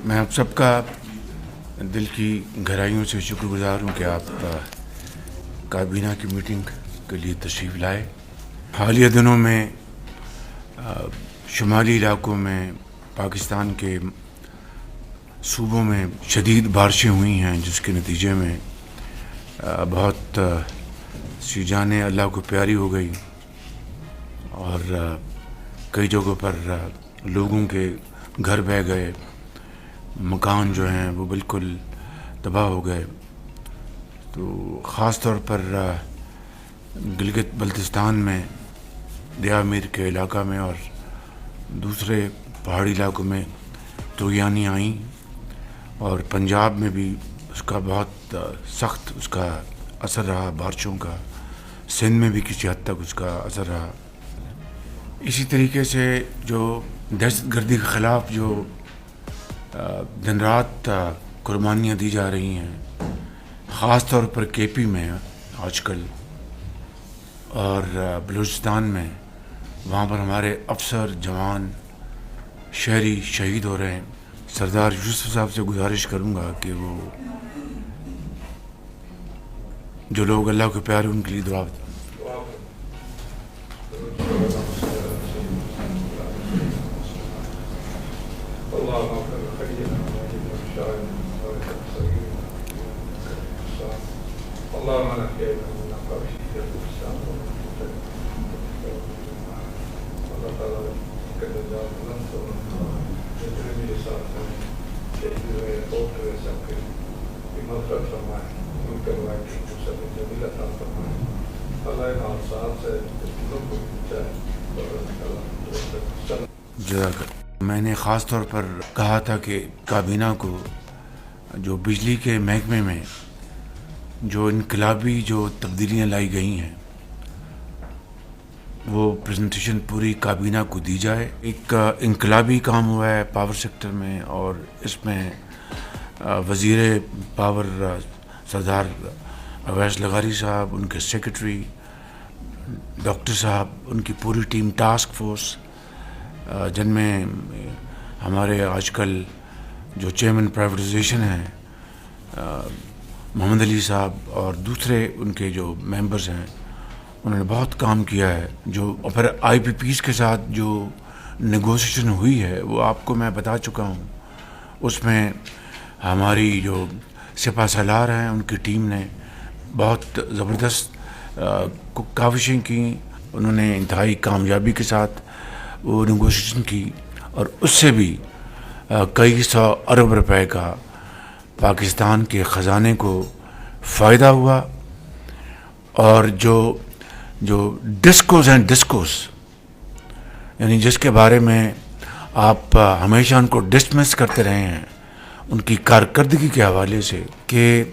میں آپ سب کا دل کی گہرائیوں سے شکر گزار ہوں کہ آپ کابینہ کی میٹنگ کے لیے تشریف لائے. حالیہ دنوں میں شمالی علاقوں میں پاکستان کے صوبوں میں شدید بارشیں ہوئی ہیں، جس کے نتیجے میں بہت سی جانیں اللہ کو پیاری ہو گئی اور کئی جگہوں پر لوگوں کے گھر بہہ گئے، مکان جو ہیں وہ بالکل تباہ ہو گئے. تو خاص طور پر گلگت بلتستان میں دیا میر کے علاقہ میں اور دوسرے پہاڑی علاقوں میں طوفانیں آئیں، اور پنجاب میں بھی اس کا بہت سخت اس کا اثر رہا بارشوں کا. سندھ میں بھی کسی حد تک اس کا اثر رہا. اسی طریقے سے جو دہشت گردی کے خلاف جو دن رات قربانیاں دی جا رہی ہیں، خاص طور پر کے پی میں آج کل اور بلوچستان میں، وہاں پر ہمارے افسر جوان شہری شہید ہو رہے ہیں. سردار یوسف صاحب سے گزارش کروں گا کہ وہ جو لوگ اللہ کے پیارے ان کے لیے دعا میں نے خاص طور پر کہا تھا کہ کابینہ کو جو بجلی کے محکمے میں جو انقلابی جو تبدیلیاں لائی گئی ہیں وہ پریزنٹیشن پوری کابینہ کو دی جائے. ایک انقلابی کام ہوا ہے پاور سیکٹر میں، اور اس میں وزیر پاور سردار اویس لغاری صاحب، ان کے سیکرٹری ڈاکٹر صاحب، ان کی پوری ٹیم، ٹاسک فورس، جن میں ہمارے آج کل جو چیئرمین پرائیویٹائزیشن ہیں محمد علی صاحب، اور دوسرے ان کے جو ممبرز ہیں، انہوں نے بہت کام کیا ہے. جو پھر آئی پی پیز کے ساتھ جو نیگوسیشن ہوئی ہے وہ آپ کو میں بتا چکا ہوں. اس میں ہماری جو سپہ سالار ہیں ان کی ٹیم نے بہت زبردست کاوشیں کی. انہوں نے انتہائی کامیابی کے ساتھ وہ نیگوشیشن کی، اور اس سے بھی کئی سو ارب روپے کا پاکستان کے خزانے کو فائدہ ہوا. اور جو ڈسکوز ہیں، ڈسکوز یعنی جس کے بارے میں آپ ہمیشہ ان کو ڈسمس کرتے رہے ہیں ان کی کارکردگی کے حوالے سے، کہ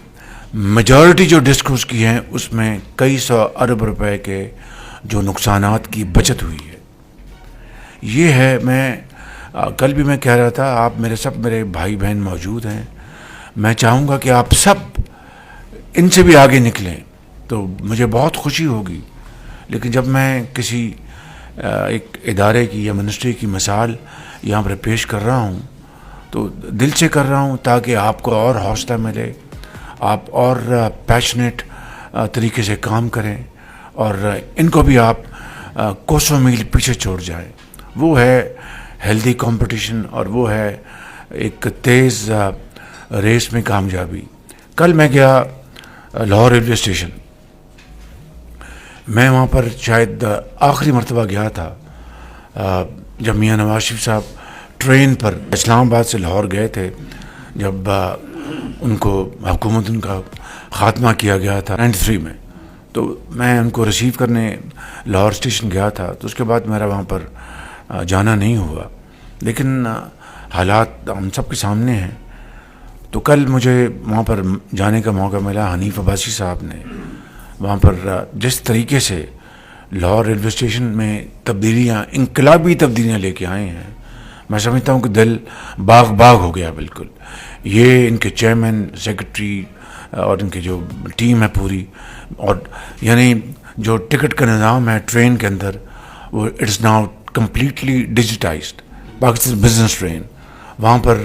میجورٹی جو ڈسکوز کی ہیں اس میں کئی سو ارب روپے کے جو نقصانات کی بچت ہوئی ہے. یہ ہے، میں کل بھی میں کہہ رہا تھا، آپ میرے بھائی بہن موجود ہیں، میں چاہوں گا کہ آپ سب ان سے بھی آگے نکلیں تو مجھے بہت خوشی ہوگی. لیکن جب میں کسی ایک ادارے کی یا منسٹری کی مثال یہاں پر پیش کر رہا ہوں تو دل سے کر رہا ہوں تاکہ آپ کو اور حوصلہ ملے، آپ اور پیشنیٹ طریقے سے کام کریں، اور ان کو بھی آپ کوسوں میل پیچھے چھوڑ جائیں. وہ ہے ہیلدی کمپٹیشن، اور وہ ہے ایک تیز ریس میں کامیابی. کل میں گیا لاہور ریلوے اسٹیشن، میں وہاں پر شاید آخری مرتبہ گیا تھا جب میاں نواز شریف صاحب ٹرین پر اسلام آباد سے لاہور گئے تھے، جب ان کو حکومت ان کا خاتمہ کیا گیا تھا 93 میں. تو میں ان کو ریسیو کرنے لاہور اسٹیشن گیا تھا. تو اس کے بعد میرا وہاں پر جانا نہیں ہوا، لیکن حالات ہم سب کے سامنے ہیں. تو کل مجھے وہاں پر جانے کا موقع ملا. حنیف عباسی صاحب نے وہاں پر جس طریقے سے لاہور ریلوے اسٹیشن میں تبدیلیاں، انقلابی تبدیلیاں لے کے آئے ہیں، میں سمجھتا ہوں کہ دل باغ ہو گیا بالکل. یہ ان کے چیئرمین، سیکرٹری اور ان کی جو ٹیم ہے پوری، اور یعنی جو ٹکٹ کا نظام ہے ٹرین کے اندر، وہ it's now completely digitized. Pakistan business train, وہاں پر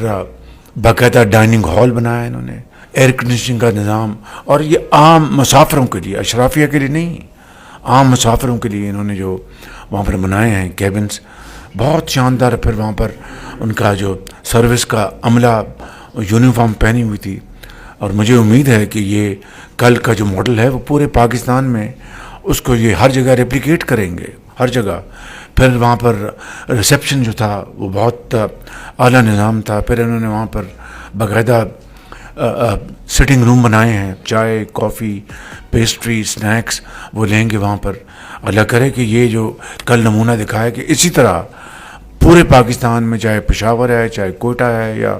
باقاعدہ ڈائننگ ہال بنایا انہوں نے, ایئر کنڈیشننگ کا نظام, اور یہ عام مسافروں کے لیے, اشرافیہ کے لیے نہیں, عام مسافروں کے لیے انہوں نے جو وہاں پر بنائے ہیں کیبنس, بہت شاندار. پھر وہاں پر ان کا جو سروس کا عملہ یونیفارم پہنی ہوئی تھی, اور مجھے امید ہے کہ یہ کل کا جو ماڈل ہے وہ پورے پاکستان میں اس کو یہ ہر جگہ ریپلیکیٹ کریں گے, ہر جگہ. پھر وہاں پر ریسیپشن جو تھا وہ بہت اعلیٰ نظام تھا. پھر انہوں نے وہاں پر باقاعدہ سٹنگ روم بنائے ہیں, چائے, کافی, پیسٹری, سنیکس وہ لیں گے وہاں پر. اللہ کرے کہ یہ جو کل نمونہ دکھایا کہ اسی طرح پورے پاکستان میں, چاہے پشاور ہے, چاہے کوئٹہ ہے, یا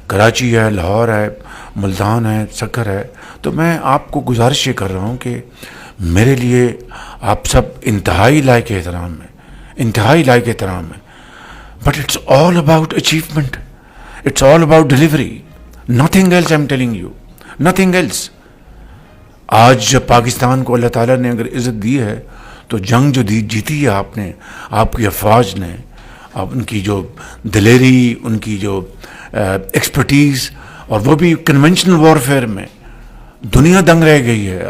کراچی ہے, لاہور ہے, ملتان ہے, سکر ہے, تو میں آپ کو گزارش یہ کر رہا ہوں کہ میرے لیے آپ سب انتہائی لائق احترام ہیں, انتہائی لائق احترام ہیں. But it's all about achievement, it's all about delivery, nothing else. I am telling you, nothing else. آج جب پاکستان کو اللہ تعالیٰ نے اگر عزت دی ہے تو جنگ جو جیتی ہے آپ نے, آپ کی افواج نے, آپ ان کی جو دلیری, ان کی جو ایکسپرٹیز, اور وہ بھی کنونشنل وارفیئر میں, دنیا دنگ رہ گئی ہے.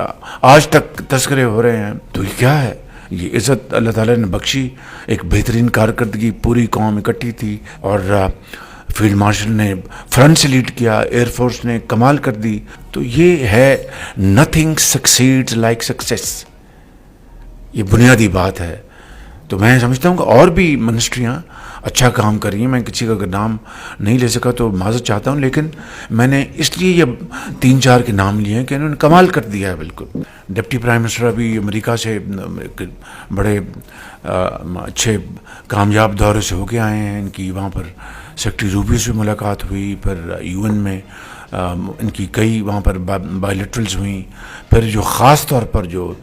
آج تک تذکرے ہو رہے ہیں. تو یہ کیا ہے؟ یہ عزت اللہ تعالیٰ نے بخشی, ایک بہترین کارکردگی, پوری قوم اکٹھی تھی, اور فیلڈ مارشل نے فرنٹ سے لیڈ کیا, ایئر فورس نے کمال کر دی. تو یہ ہے نتھنگ سکسیڈز لائک سکسیس, یہ بنیادی بات ہے. تو میں سمجھتا ہوں کہ اور بھی منسٹریاں اچھا کام کر رہی ہیں. میں کسی کا اگر نام نہیں لے سکا تو معذرت چاہتا ہوں, لیکن میں نے اس لیے یہ 3-4 کے نام لیے ہیں کہ انہوں نے کمال کر دیا ہے بالکل. ڈپٹی پرائم منسٹر ابھی امریکہ سے بڑے اچھے کامیاب دورے سے ہو کے آئے ہیں. ان کی وہاں پر سیکرٹری روبیو سے ملاقات ہوئی, پھر UN میں ان کی کئی وہاں پر بائیلیٹرلز ہوئیں. پھر جو خاص طور پر جو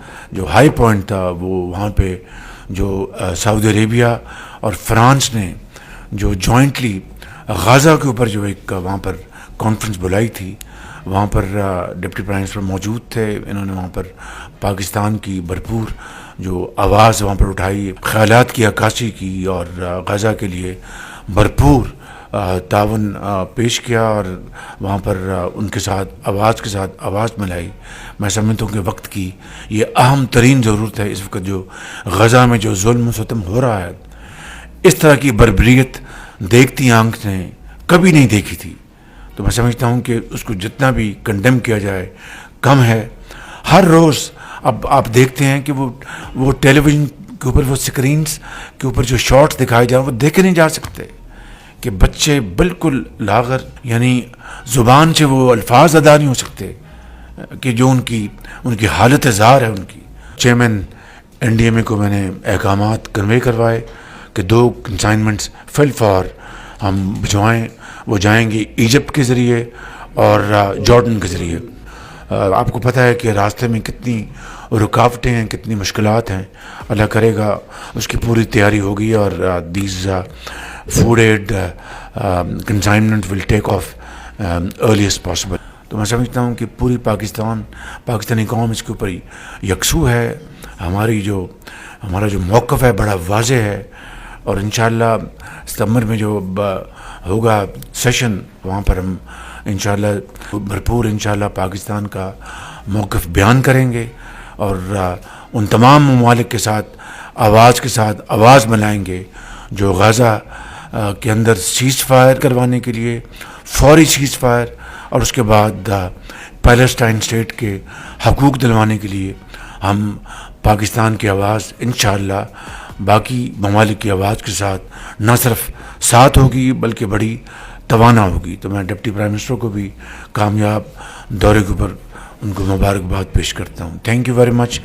ہائی پوائنٹ تھا وہ وہاں پہ جو سعودی عربیہ اور فرانس نے جو جوائنٹلی غازہ کے اوپر جو ایک وہاں پر کانفرنس بلائی تھی, وہاں پر ڈپٹی پرائم منسٹر موجود تھے. انہوں نے وہاں پر پاکستان کی بھرپور جو آواز وہاں پر اٹھائی, خیالات کی عکاسی کی, اور غزہ کے لیے بھرپور تعاون پیش کیا, اور وہاں پر ان کے ساتھ آواز ملائی. میں سمجھتا ہوں کہ وقت کی یہ اہم ترین ضرورت ہے اس وقت. جو غزہ میں جو ظلم و ستم ہو رہا ہے, اس طرح کی بربریت دیکھتی آنکھ نے کبھی نہیں دیکھی تھی. تو میں سمجھتا ہوں کہ اس کو جتنا بھی کنڈیم کیا جائے کم ہے. ہر روز اب آپ دیکھتے ہیں کہ وہ ٹیلی ویژن کے اوپر, وہ سکرینز کے اوپر جو شارٹس دکھائے جائیں وہ دیکھے نہیں جا سکتے, کہ بچے بالکل لاغر, یعنی زبان سے وہ الفاظ ادا نہیں ہو سکتے کہ جو ان کی حالت زار ہے ان کی. چیئرمین NDMA کو میں نے احکامات کنوے کروائے کہ 2 کنسائنمنٹس فل فار ہم بھجوائیں. وہ جائیں گے ایجپٹ کے ذریعے اور جارڈن کے ذریعے. آپ کو پتہ ہے کہ راستے میں کتنی رکاوٹیں ہیں, کتنی مشکلات ہیں. اللہ کرے گا اس کی پوری تیاری ہوگی, اور these food aid consignment will take off earliest possible. تو میں سمجھتا ہوں کہ پوری پاکستانی قوم اس کے اوپر یکسو ہے. ہمارا جو موقف ہے بڑا واضح ہے, اور انشاءاللہ ستمبر میں جو ہوگا سیشن, وہاں پر ہم انشاءاللہ بھرپور انشاءاللہ پاکستان کا موقف بیان کریں گے, اور ان تمام ممالک کے ساتھ آواز ملائیں گے جو غزہ کے اندر سیز فائر کروانے کے لیے, فوری سیز فائر, اور اس کے بعد پیلسٹائن اسٹیٹ کے حقوق دلوانے کے لیے ہم پاکستان کی آواز انشاءاللہ باقی ممالک کی آواز کے ساتھ نہ صرف ساتھ ہوگی بلکہ بڑی توانا ہوگی. تو میں ڈپٹی پرائم منسٹر کو بھی کامیاب دورے کے اوپر ان کو مبارکباد پیش کرتا ہوں. Thank you very much.